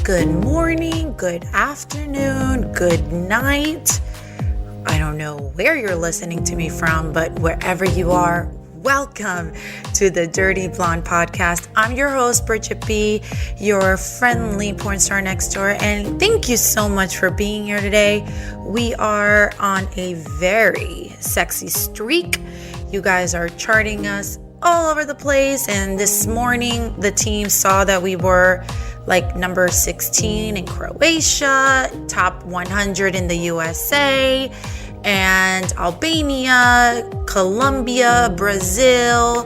good morning, good afternoon, good night. I don't know where you're listening to me from, but wherever you are, welcome to the Dirty Blonde Podcast. I'm your host, Bridgette B, your friendly porn star next door, and thank you so much for being here today. We are on a very sexy streak. You guys are charting us all over the place, and this morning the team saw that we were like number 16 in Croatia, top 100 in the USA, and Albania, Colombia, Brazil,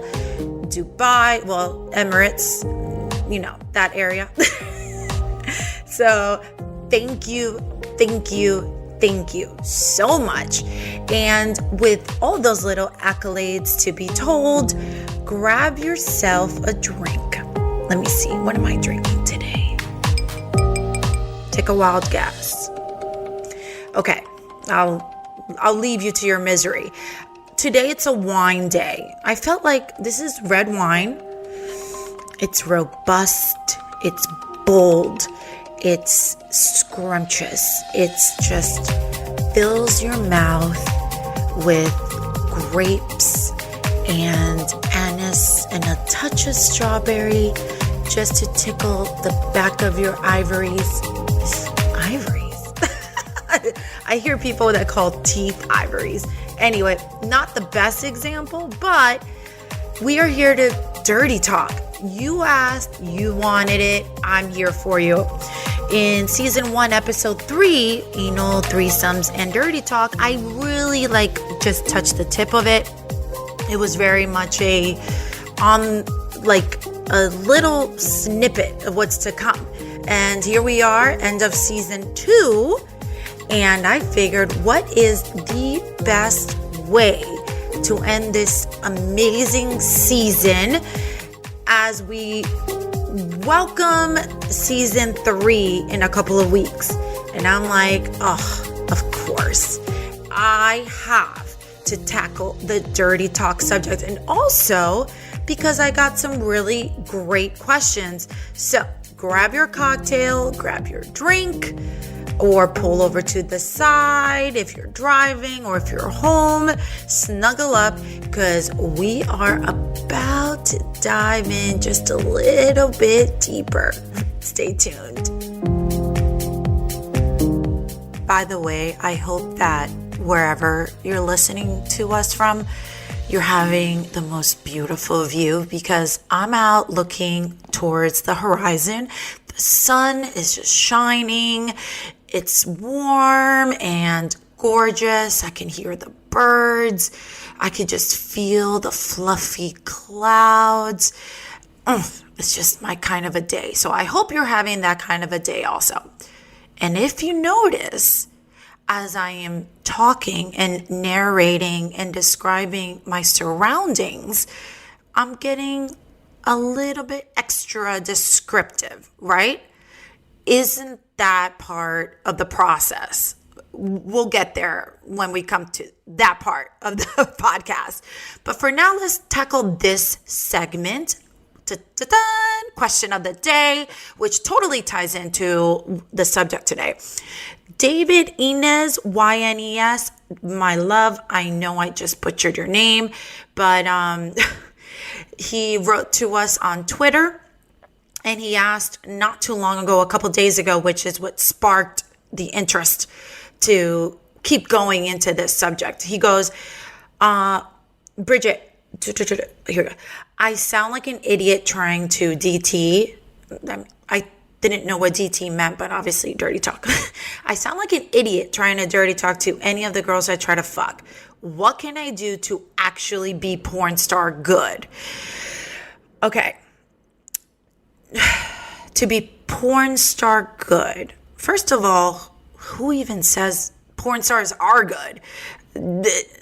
Dubai, well, Emirates, you know, that area. So thank you so much. And with all those little accolades to be told, grab yourself a drink. Let me see, what am I drinking today? Take a wild guess. Okay, I'll leave you to your misery. Today it's a wine day. I felt like this is red wine. It's robust, it's bold, it's scrumptious. It's just fills your mouth with grapes and anise and a touch of strawberry just to tickle the back of your ivories. Ivories? I hear people that call teeth ivories. Anyway, not the best example, but we are here to dirty talk. You asked, you wanted it, I'm here for you. In season 1, episode 3, anal, threesomes, and dirty talk, I really just touched the tip of it. It was very much a little snippet of what's to come. And here we are, end of season 2. And I figured, what is the best way to end this amazing season as we welcome season 3 in a couple of weeks? And I'm like, oh, of course, I have to tackle the dirty talk subject. And also because I got some really great questions. So grab your cocktail, grab your drink, or pull over to the side if you're driving, or if you're home, snuggle up, because we are about to dive in just a little bit deeper. Stay tuned. By the way, I hope that wherever you're listening to us from, you're having the most beautiful view, because I'm out looking towards the horizon. The sun is just shining. It's warm and gorgeous. I can hear the birds. I could just feel the fluffy clouds. It's just my kind of a day. So I hope you're having that kind of a day also. And if you notice, as I am talking and narrating and describing my surroundings, I'm getting a little bit extra descriptive, right? Isn't that part of the process? We'll get there when we come to that part of the podcast. But for now, let's tackle this segment. Question of the day, which totally ties into the subject today. David Inez, YNES, my love, I know I just butchered your name, but he wrote to us on Twitter, and he asked not too long ago, a couple days ago, which is what sparked the interest to keep going into this subject. He goes, Bridgette, here we go. I sound like an idiot trying to DT. I didn't know what DT meant, but obviously dirty talk. I sound like an idiot trying to dirty talk to any of the girls I try to fuck. What can I do to actually be porn star good? Okay. To be porn star good. First of all, who even says porn stars are good?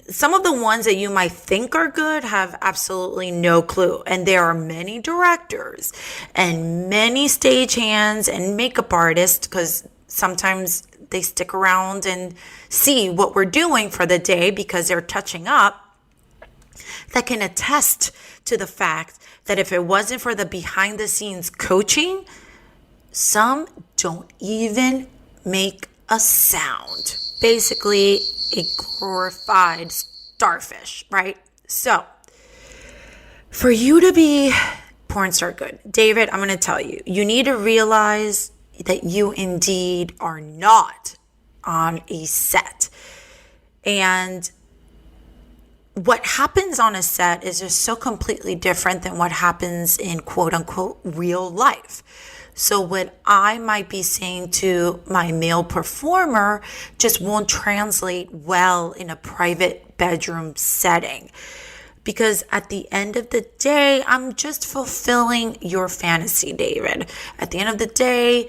Some of the ones that you might think are good have absolutely no clue. And there are many directors and many stagehands and makeup artists, because sometimes they stick around and see what we're doing for the day because they're touching up, that can attest to the fact that if it wasn't for the behind the scenes coaching, Some don't even make a sound. Basically, a glorified starfish, right? So, for you to be porn star good, David, I'm going to tell you, you need to realize that you indeed are not on a set. And what happens on a set is just so completely different than what happens in quote unquote real life. So what I might be saying to my male performer just won't translate well in a private bedroom setting. Because at the end of the day, I'm just fulfilling your fantasy, David. At the end of the day,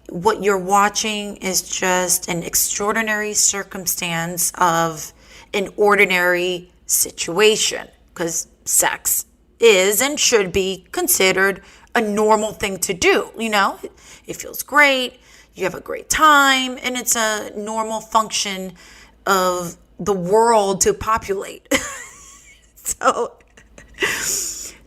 what you're watching is just an extraordinary circumstance of an ordinary situation. Because sex is and should be considered a normal thing to do. You know, it feels great. You have a great time. And it's a normal function of the world to populate. So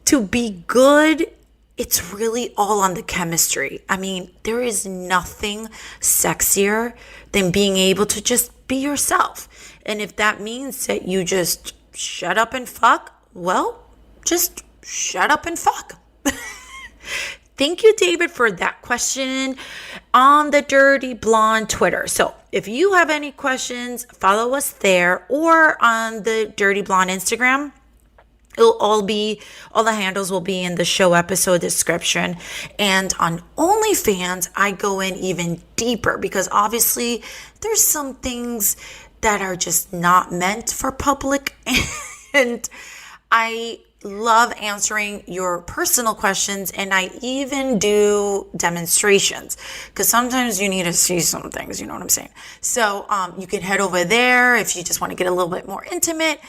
to be good, it's really all on the chemistry. I mean, there is nothing sexier than being able to just be yourself. And if that means that you just shut up and fuck, well, just shut up and fuck. Thank you, David, for that question on the Dirty Blonde Twitter. So if you have any questions, follow us there or on the Dirty Blonde Instagram. All the handles will be in the show episode description. And on OnlyFans, I go in even deeper because obviously there's some things that are just not meant for public. And I love answering your personal questions, and I even do demonstrations because sometimes you need to see some things, you know what I'm saying? So you can head over there if you just want to get a little bit more intimate.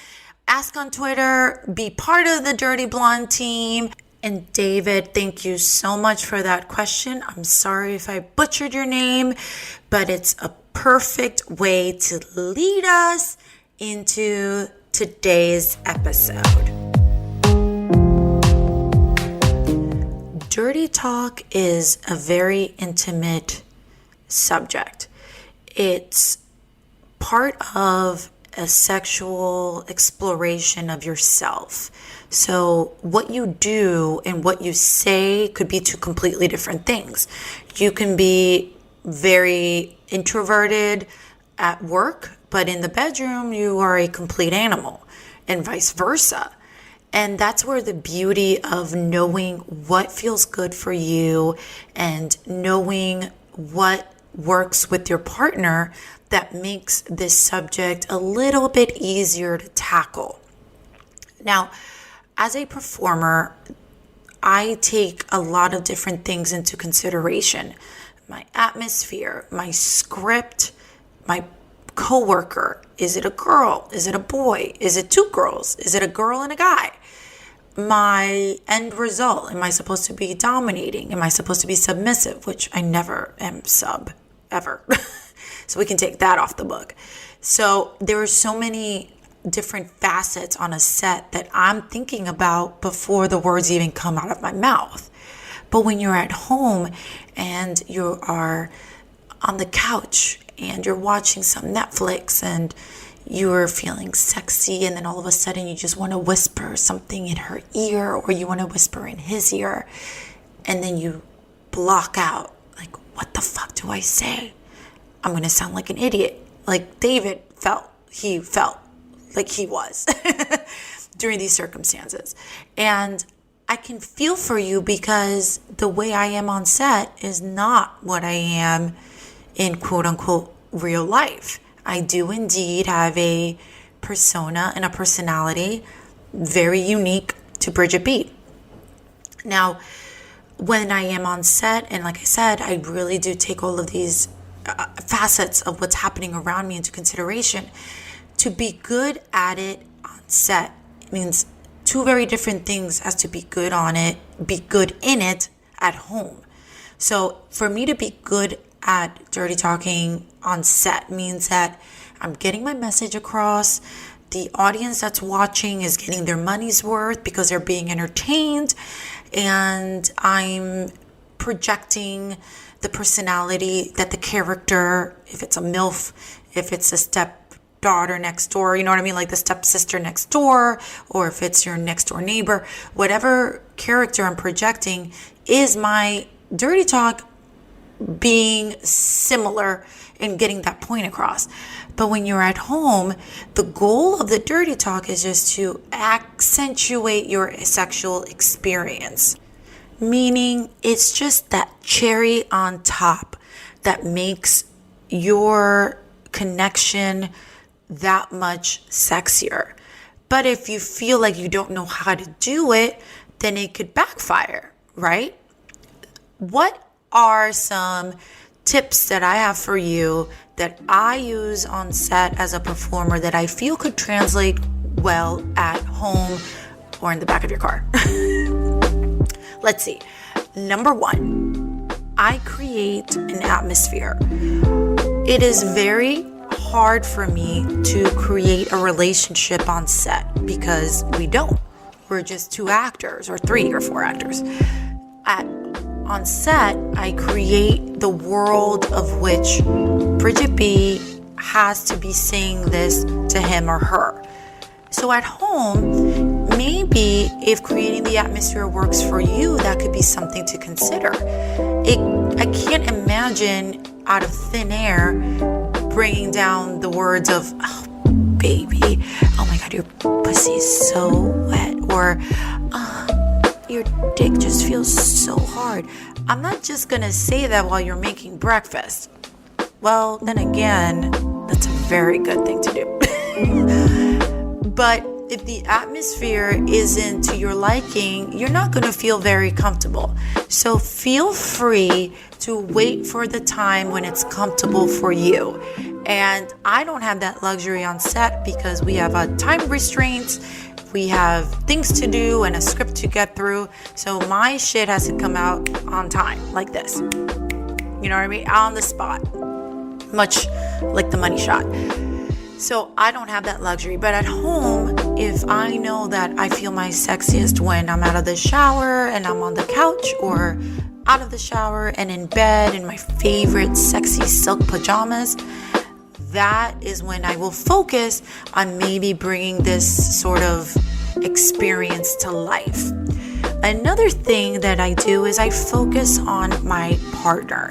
Ask on Twitter, be part of the Dirty Blonde team. And David, thank you so much for that question. I'm sorry if I butchered your name, but it's a perfect way to lead us into today's episode. Dirty Talk is a very intimate subject. It's part of a sexual exploration of yourself. So what you do and what you say could be two completely different things. You can be very introverted at work, but in the bedroom, you are a complete animal, and vice versa. And that's where the beauty of knowing what feels good for you and knowing what works with your partner that makes this subject a little bit easier to tackle. Now, as a performer, I take a lot of different things into consideration. My atmosphere, my script, my coworker. Is it a girl? Is it a boy? Is it two girls? Is it a girl and a guy? My end result. Am I supposed to be dominating? Am I supposed to be submissive? Which I never am sub, ever. So we can take that off the book. So there are so many different facets on a set that I'm thinking about before the words even come out of my mouth. But when you're at home and you are on the couch and you're watching some Netflix and you're feeling sexy, and then all of a sudden you just want to whisper something in her ear or you want to whisper in his ear, and then you block out, like, what the fuck do I say? I'm going to sound like an idiot, like David felt like he was during these circumstances. And I can feel for you because the way I am on set is not what I am in quote unquote real life. I do indeed have a persona and a personality very unique to Bridgette B. Now, when I am on set, and like I said, I really do take all of these facets of what's happening around me into consideration. To be good at it on set means two very different things as to be good on it, be good in it at home. So for me to be good at dirty talking on set means that I'm getting my message across. The audience that's watching is getting their money's worth because they're being entertained, and I'm projecting the personality that the character, if it's a MILF, if it's a stepdaughter next door, you know what I mean? Like the stepsister next door, or if it's your next door neighbor, whatever character I'm projecting is my dirty talk being similar in getting that point across. But when you're at home, the goal of the dirty talk is just to accentuate your sexual experience. Meaning it's just that cherry on top that makes your connection that much sexier. But if you feel like you don't know how to do it, then it could backfire, right? What are some tips that I have for you that I use on set as a performer that I feel could translate well at home or in the back of your car? Let's see. Number 1, I create an atmosphere. It is very hard for me to create a relationship on set because we don't. We're just 2 actors or 3 or 4 actors. On set, I create the world of which Bridgette B has to be saying this to him or her. So at home, maybe if creating the atmosphere works for you, that could be something to consider. I can't imagine out of thin air bringing down the words of, oh, baby, oh my God, your pussy's so wet, or your dick just feels so hard. I'm not just gonna say that while you're making breakfast. Well, then again, that's a very good thing to do. But if the atmosphere isn't to your liking, you're not going to feel very comfortable. So feel free to wait for the time when it's comfortable for you. And I don't have that luxury on set because we have a time restraints, we have things to do and a script to get through. So my shit has to come out on time, like this. You know what I mean? On the spot. Much like the money shot. So I don't have that luxury. But at home, if I know that I feel my sexiest when I'm out of the shower and I'm on the couch, or out of the shower and in bed in my favorite sexy silk pajamas, that is when I will focus on maybe bringing this sort of experience to life. Another thing that I do is I focus on my partner.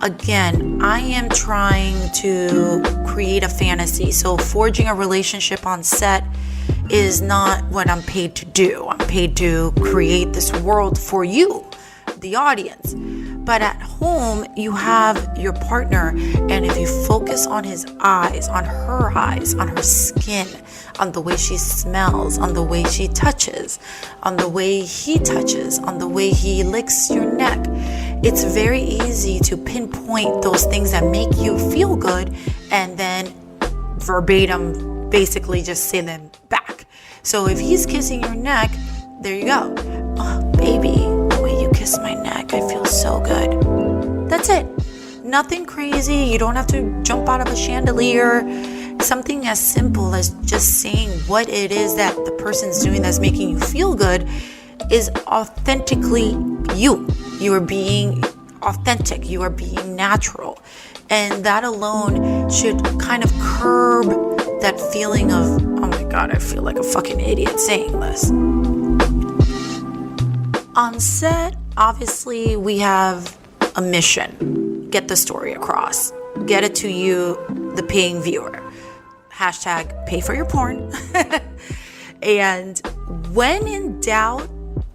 Again, I am trying to create a fantasy. So forging a relationship on set is not what I'm paid to do. I'm paid to create this world for you, the audience. But at home, you have your partner, and if you focus on his eyes, on her skin, on the way she smells, on the way she touches, on the way he touches, on the way he licks your neck, it's very easy to pinpoint those things that make you feel good and then verbatim basically just say them back. So if he's kissing your neck, there you go. Oh, baby, the way you kiss my neck, I feel so good. That's it. Nothing crazy. You don't have to jump out of a chandelier. Something as simple as just saying what it is that the person's doing that's making you feel good is authentically you. You are being authentic. You are being natural. And that alone should kind of curb that feeling of, oh my God, I feel like a fucking idiot saying this. On set, obviously, we have a mission. Get the story across. Get it to you, the paying viewer. Hashtag pay for your porn. And when in doubt,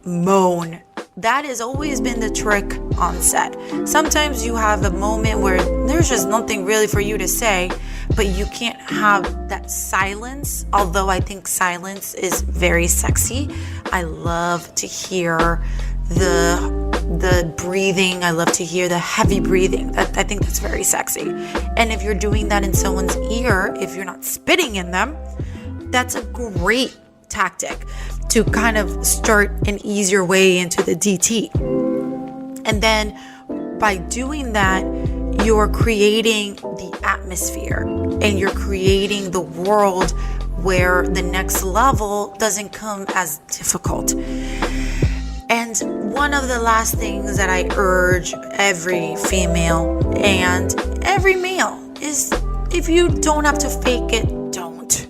moan. That has always been the trick on set. Sometimes you have a moment where there's just nothing really for you to say, but you can't have that silence. Although I think silence is very sexy. I love to hear the breathing. I love to hear the heavy breathing. I think that's very sexy. And if you're doing that in someone's ear, if you're not spitting in them, that's a great tactic to kind of start an easier way into the DT. And then by doing that, you're creating the atmosphere and you're creating the world where the next level doesn't come as difficult. And one of the last things that I urge every female and every male is, if you don't have to fake it, don't.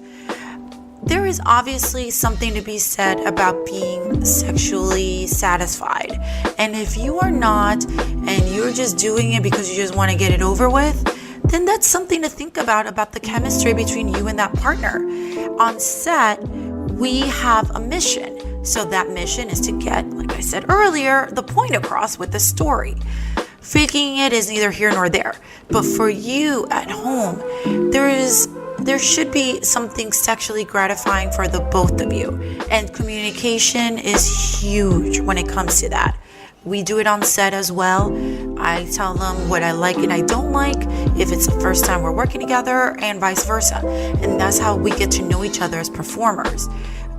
There is obviously something to be said about being sexually satisfied. And if you are not, and you're just doing it because you just want to get it over with, then that's something to think about the chemistry between you and that partner. On set, we have a mission. So that mission is to get, like I said earlier, the point across with the story. Faking it is neither here nor there. But for you at home, there should be something sexually gratifying for the both of you. And communication is huge when it comes to that. We do it on set as well. I tell them what I like and I don't like if it's the first time we're working together, and vice versa. And that's how we get to know each other as performers.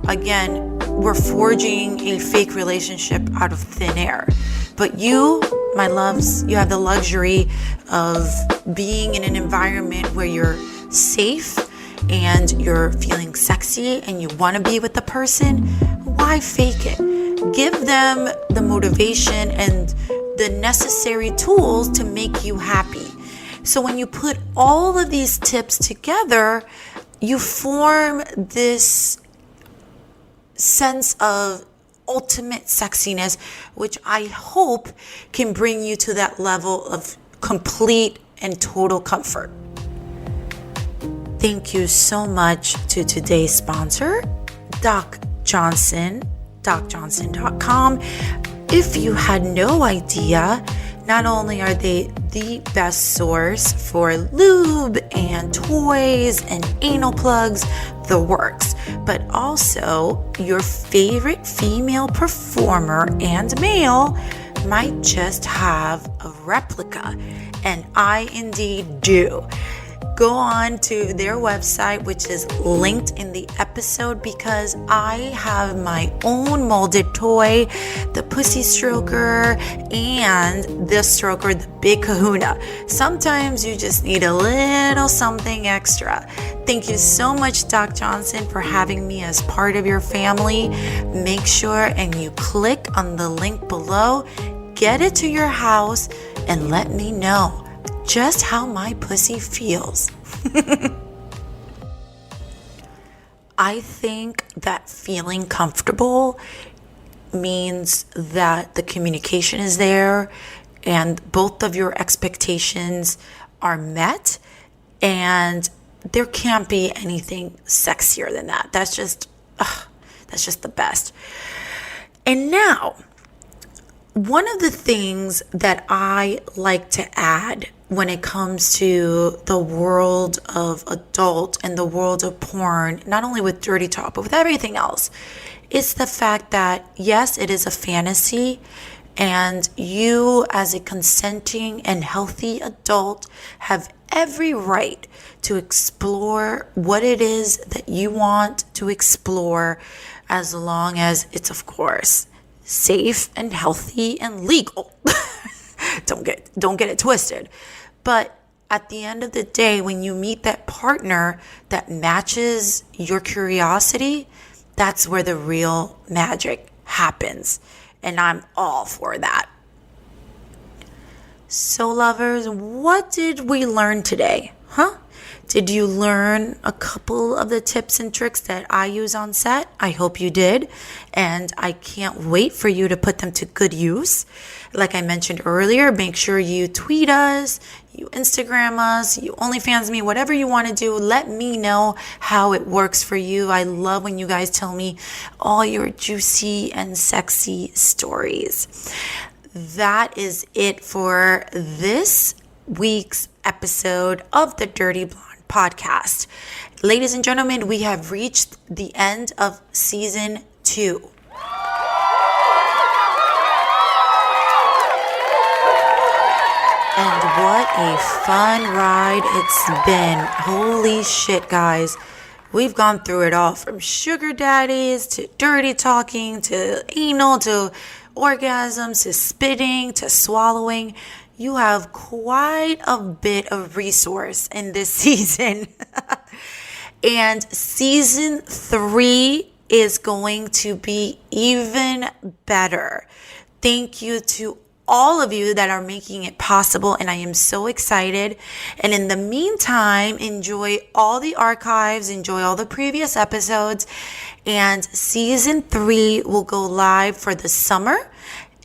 Again, we're forging a fake relationship out of thin air. But you, my loves, you have the luxury of being in an environment where you're safe and you're feeling sexy and you want to be with the person. Why fake it? Give them the motivation and the necessary tools to make you happy. So when you put all of these tips together, you form this sense of ultimate sexiness, which I hope can bring you to that level of complete and total comfort. Thank you so much to today's sponsor, Doc Johnson, docjohnson.com. If you had no idea, not only are they the best source for lube and toys and anal plugs, the works, but also your favorite female performer and male might just have a replica, and I indeed do. Go on to their website, which is linked in the episode, because I have my own molded toy, the Pussy Stroker and the Stroker, the Big Kahuna. Sometimes you just need a little something extra. Thank you so much, Doc Johnson, for having me as part of your family. Make sure and you click on the link below, get it to your house, and let me know just how my pussy feels. I think that feeling comfortable means that the communication is there and both of your expectations are met, and there can't be anything sexier than that. That's just the best. And now, one of the things that I like to add when it comes to the world of adult and the world of porn, not only with Dyrty Talk, but with everything else, is the fact that, yes, it is a fantasy, and you as a consenting and healthy adult have every right to explore what it is that you want to explore, as long as it's, of course, safe and healthy and legal. Don't get it twisted. But at the end of the day, when you meet that partner that matches your curiosity, that's where the real magic happens. And I'm all for that. So lovers, what did we learn today? Did you learn a couple of the tips and tricks that I use on set? I hope you did. And I can't wait for you to put them to good use. Like I mentioned earlier, make sure you tweet us, you Instagram us, you OnlyFans me, whatever you want to do. Let me know how it works for you. I love when you guys tell me all your juicy and sexy stories. That is it for this week's episode of the Dirty Blonde podcast. Ladies and gentlemen, we have reached the end of season 2. And what a fun ride it's been. Holy shit, guys. We've gone through it all, from sugar daddies to dirty talking to anal to orgasms to spitting to swallowing. You have quite a bit of resource in this season. And season 3 is going to be even better. Thank you to all of you that are making it possible, and I am so excited. And in the meantime, enjoy all the archives, enjoy all the previous episodes, and season 3 will go live for the summer,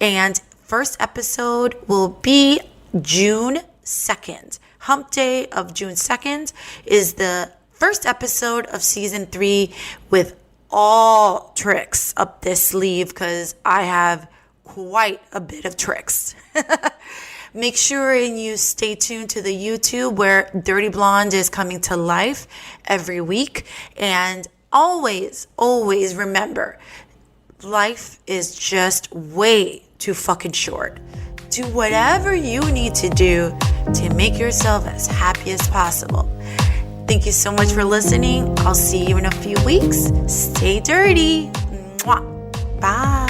and first episode will be June 2nd. Hump Day of June 2nd is the first episode of season 3 with all tricks up this sleeve, because I have quite a bit of tricks. Make sure and you stay tuned to the YouTube where Dirty Blonde is coming to life every week. And always, always remember, life is just way too fucking short. Do whatever you need to do to make yourself as happy as possible. Thank you so much for listening. I'll see you in a few weeks. Stay dirty. Mwah. Bye.